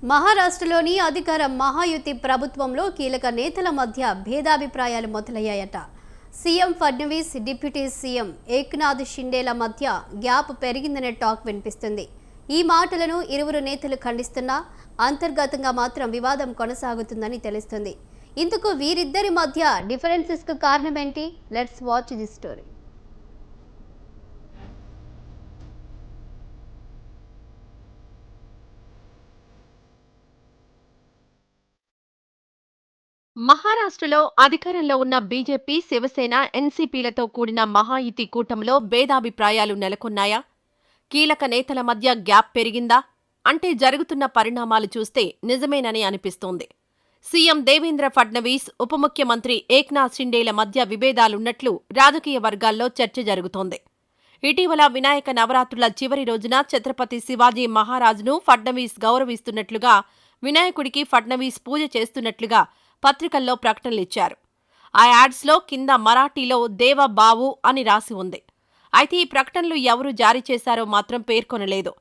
మహారాష్ట్రలోని అధికార మహాయుతి ప్రభుత్వంలో కీలక నేతల మధ్య భేదాభిప్రాయాలు మొదలయ్యాయట. CM Fadnavis, deputy CM Eknath షిండేల మధ్య గ్యాప్ పెరిగిందనే టాక్ వినిపిస్తుంది. ఈ మాటలను ఇరువురు నేతలు ఖండిస్తున్నా అంతర్గతంగా మాత్రం వివాదం కొనసాగుతుందని తెలుస్తుంది. ఇందుకు వీరిద్దరి మధ్య డిఫరెన్సెస్కు కారణం ఏంటి? Let's watch the story. మహారాష్ట్రలో అధికారంలో ఉన్న బీజేపీ, శివసేన, ఎన్సీపీలతో కూడిన మహాయుతి కూటమిలో భేదాభిప్రాయాలు నెలకొన్నాయా? కీలక నేతల మధ్య గ్యాప్ పెరిగిందా? అంటే జరుగుతున్న పరిణామాలు చూస్తే నిజమేనని అనిపిస్తోంది. సీఎం దేవేంద్ర ఫడ్నవీస్, ఉప ముఖ్యమంత్రి ఏక్నాథ్ షిండేల మధ్య విభేదాలున్నట్లు రాజకీయ వర్గాల్లో చర్చ జరుగుతోంది. ఇటీవల వినాయక నవరాత్రుల చివరి రోజున ఛత్రపతి శివాజీ మహారాజును ఫడ్నవీస్ గౌరవిస్తున్నట్లుగా, వినాయకుడికి ఫడ్నవీస్ పూజ చేస్తున్నట్లుగా పత్రికల్లో ప్రకటనలిచ్చారు. ఆ యాడ్స్లో కింద మరాఠీలో దేవ బావు అని రాసి ఉంది. అయితే ఈ ప్రకటనలు ఎవరు జారీ చేశారో మాత్రం పేర్కొనలేదు.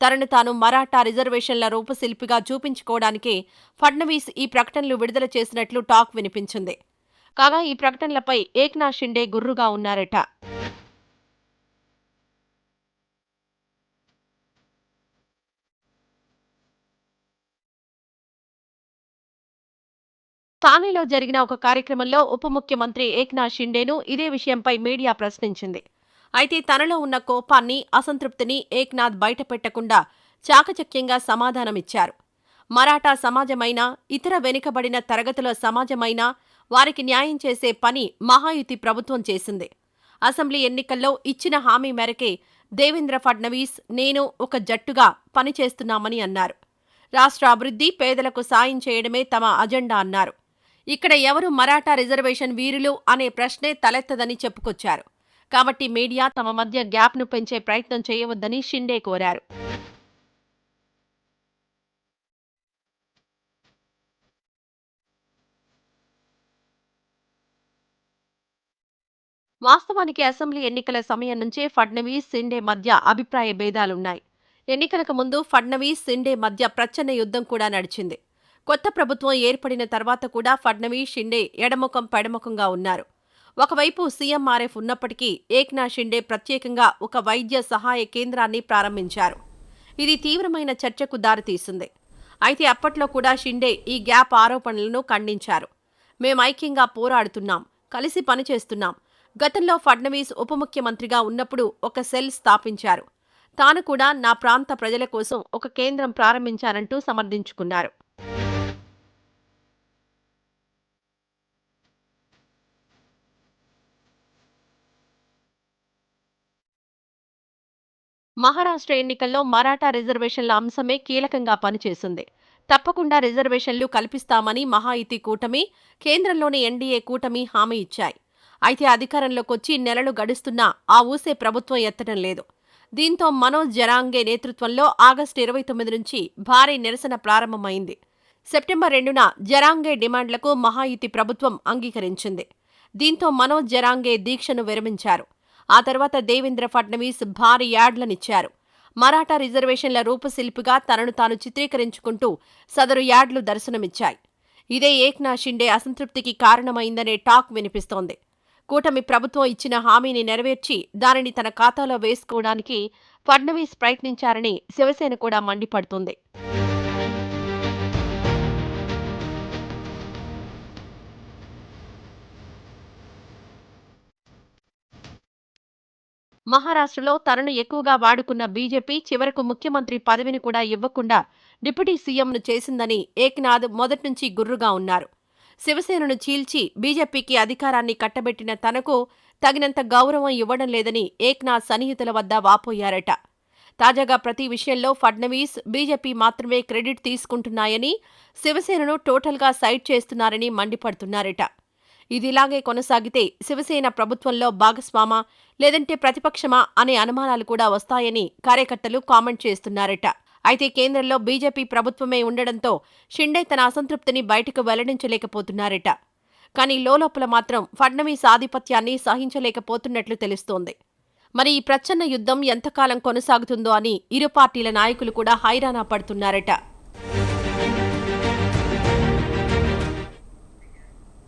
తనను తాను మరాఠా రిజర్వేషన్ల రూపశిల్పిగా చూపించుకోవడానికే ఫడ్నవీస్ ఈ ప్రకటనలు విడుదల చేసినట్లు టాక్ వినిపించింది. కాగా ఈ ప్రకటనలపై ఏక్నాథ్ షిండే గుర్రుగా ఉన్నారట. థానేలో జరిగిన ఒక కార్యక్రమంలో ఉప ముఖ్యమంత్రి ఏక్నాథ్ షిండేను ఇదే విషయంపై మీడియా ప్రశ్నించింది. అయితే తనలో ఉన్న కోపాన్ని, అసంతృప్తిని ఏక్నాథ్ బయటపెట్టకుండా చాకచక్యంగా సమాధానమిచ్చారు. మరాఠా సమాజమైనా, ఇతర వెనుకబడిన తరగతుల సమాజమైనా వారికి న్యాయం చేసే పని మహాయుతి ప్రభుత్వం చేసింది. అసెంబ్లీ ఎన్నికల్లో ఇచ్చిన హామీ మేరకే దేవేంద్ర ఫడ్నవీస్, నేను ఒక జట్టుగా పనిచేస్తున్నామని అన్నారు. రాష్ట్ర అభివృద్ధి, పేదలకు సాయం చేయడమే తమ అజెండా అన్నారు. ఇక్కడ ఎవరు మరాఠా రిజర్వేషన్ వీరులు అనే ప్రశ్నే తలెత్తదని చెప్పుకొచ్చారు. కాబట్టి మీడియా తమ మధ్య గ్యాప్ను పెంచే ప్రయత్నం చేయవద్దని షిండే కోరారు. వాస్తవానికి అసెంబ్లీ ఎన్నికల సమయం నుంచే ఫడ్నవీస్, షిండే మధ్య అభిప్రాయ భేదాలున్నాయి. ఎన్నికలకు ముందు ఫడ్నవీస్, షిండే మధ్య ప్రచ్ఛన్న యుద్ధం కూడా నడిచింది. కొత్త ప్రభుత్వం ఏర్పడిన తర్వాత కూడా ఫడ్నవీస్, షిండే ఎడముఖం పెడముఖంగా ఉన్నారు. ఒకవైపు సీఎంఆర్ఎఫ్ ఉన్నప్పటికీ ఏక్నాథ్ షిండే ప్రత్యేకంగా ఒక వైద్య సహాయ కేంద్రాన్ని ప్రారంభించారు. ఇది తీవ్రమైన చర్చకు దారితీసింది. అయితే అప్పట్లో కూడా షిండే ఈ గ్యాప్ ఆరోపణలను ఖండించారు. మేం ఐక్యంగా పోరాడుతున్నాం, కలిసి పనిచేస్తున్నాం. గతంలో ఫడ్నవీస్ ఉప ముఖ్యమంత్రిగా ఉన్నప్పుడు ఒక సెల్ స్థాపించారు. తాను కూడా నా ప్రాంత ప్రజల కోసం ఒక కేంద్రం ప్రారంభించారంటూ సమర్థించుకున్నారు. మహారాష్ట్ర ఎన్నికల్లో మరాఠా రిజర్వేషన్ల అంశమే కీలకంగా పనిచేసింది. తప్పకుండా రిజర్వేషన్లు కల్పిస్తామని మహాయుతి కూటమి, కేంద్రంలోని ఎన్డీఏ కూటమి హామీ ఇచ్చాయి. అయితే అధికారంలోకొచ్చి నెలలు గడుస్తున్నా ఆ ఊసే ప్రభుత్వం ఎత్తడం లేదు. దీంతో మనోజ్ జరాంగే నేతృత్వంలో ఆగస్టు 29 నుంచి భారీ నిరసన ప్రారంభమైంది. సెప్టెంబర్ 2న జరాంగే డిమాండ్లకు మహాయుతి ప్రభుత్వం అంగీకరించింది. దీంతో మనోజ్ జరాంగే దీక్షను విరమించారు. ఆ తర్వాత దేవేంద్ర ఫడ్నవీస్ భారీ యాడ్లనిచ్చారు. మరాఠా రిజర్వేషన్ల రూపశిల్పిగా తనను తాను చిత్రీకరించుకుంటూ సదరు యాడ్లు దర్శనమిచ్చాయి. ఇదే ఏక్నాథ్ షిండే అసంతృప్తికి కారణమైందనే టాక్ వినిపిస్తోంది. కూటమి ప్రభుత్వం ఇచ్చిన హామీని నెరవేర్చి దానిని తన ఖాతాలో వేసుకోవడానికి ఫడ్నవీస్ ప్రయత్నించారని శివసేన కూడా మండిపడుతుంది. మహారాష్ట్రలో తనను ఎక్కువగా వాడుకున్న బీజేపీ చివరకు ముఖ్యమంత్రి పదవిని కూడా ఇవ్వకుండా డిప్యూటీ సీఎంను చేసిందని ఏక్నాథ్ మొదట్నుంచి గుర్రుగా ఉన్నారు. శివసేనను చీల్చి బీజేపీకి అధికారాన్ని కట్టబెట్టిన తనకు తగినంత గౌరవం ఇవ్వడం లేదని ఏక్నాథ్ సన్నిహితుల వద్ద వాపోయారట. తాజాగా ప్రతి విషయంలో ఫడ్నవీస్, బీజేపీ మాత్రమే క్రెడిట్ తీసుకుంటున్నాయని, శివసేనను టోటల్గా సైడ్ చేస్తున్నారని మండిపడుతున్నారట. ఇదిలాగే కొనసాగితే శివసేన ప్రభుత్వంలో భాగస్వామా లేదంటే ప్రతిపక్షమా అనే అనుమానాలు కూడా వస్తాయని కార్యకర్తలు కామెంట్ చేస్తున్నారట. అయితే కేంద్రంలో బీజేపీ ప్రభుత్వమే ఉండడంతో షిండే తన అసంతృప్తిని బయటకు వెల్లడించలేకపోతున్నారట. కానీ లోలోపల మాత్రం ఫడ్నవీస్ ఆధిపత్యాన్ని సహించలేకపోతున్నట్లు తెలుస్తోంది. మరి ఈ ప్రచ్ఛన్న యుద్ధం ఎంతకాలం కొనసాగుతుందో అని ఇరు పార్టీల నాయకులు కూడా హైరానా పడుతున్నారట.